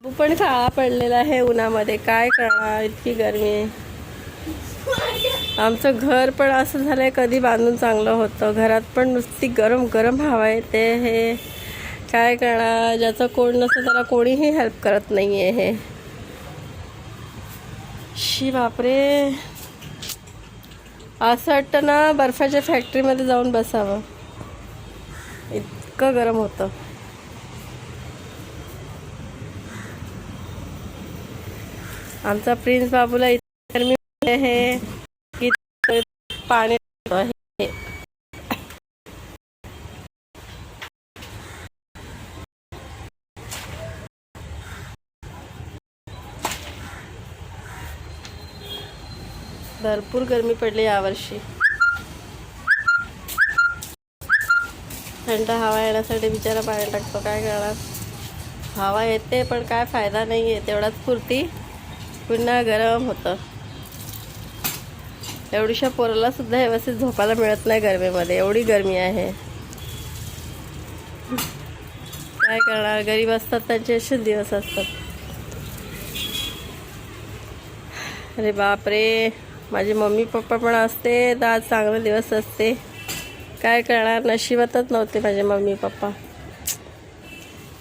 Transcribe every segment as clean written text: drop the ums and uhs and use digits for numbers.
पण काळा पडलेला आहे उन्हामध्ये, काय करणार, इतकी गरमी आहे. आमचं घर पण असं झालंय, कधी बांधून चांगलं होतं. घरात पण नुसती गरम गरम हवा येते. हे काय करणार, ज्याचं कोण नसतं त्याला कोणीही हेल्प करत नाही आहे. हे शी बापरे, असं वाटतं ना बर्फाच्या फॅक्टरीमध्ये जाऊन बसावं, इतकं गरम होतं. आमचा प्रिन्स बाबूला इतकी गरमी आहे की पाणी आहे. भरपूर गरमी पडली यावर्षी. थंड हवा येण्यासाठी बिचारा पाणी टाकतो, काय करणार. हवा येते पण काय फायदा नाही आहे, तेवढाच पुरती पुन्हा गरम होतं. एवढीशा पोराला सुद्धा व्यवस्थित झोपायला मिळत नाही गरमीमध्ये, एवढी गरमी आहे. काय करणार, गरीब असतात त्यांचे असे दिवस असतात. अरे बापरे, माझे मम्मी पप्पा पण असते तर आज चांगले दिवस असते. काय करणार, नशिबातच नव्हते माझे मम्मी पप्पा.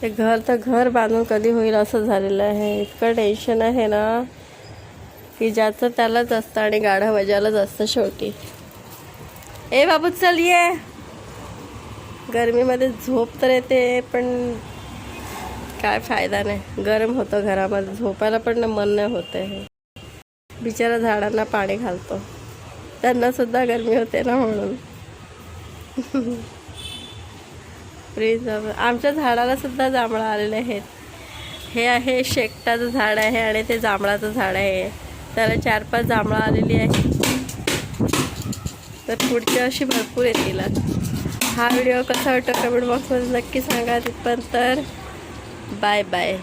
ते घर तर घर बांधून कधी होईल असं झालेलं आहे. इतकं टेन्शन आहे ना की ज्याचं त्यालाच असतं आणि गाढा वजालाच असतं शेवटी. ए बाबू चल ये. गरमीमध्ये झोप तर येते पण काय फायदा नाही, गरम होतं घरामध्ये, झोपायला पण मन नाही होतं आहे. बिचारा झाडांना पाणी घालतो, त्यांना सुद्धा गरमी होते ना म्हणून. प्लीज, आमच्या झाडाला सुद्धा जांभळं आलेले आहेत. हे आहे शेकटाचं झाड आहे आणि ते जांभळाचं झाड आहे. त्याला 4-5 जांभळं आलेली आहे, तर पुढच्या वर्षी भरपूर येतील. हा व्हिडिओ कसा वाटतो कमेंट बॉक्समध्ये नक्की सांगा. तिथपर्यंत बाय बाय.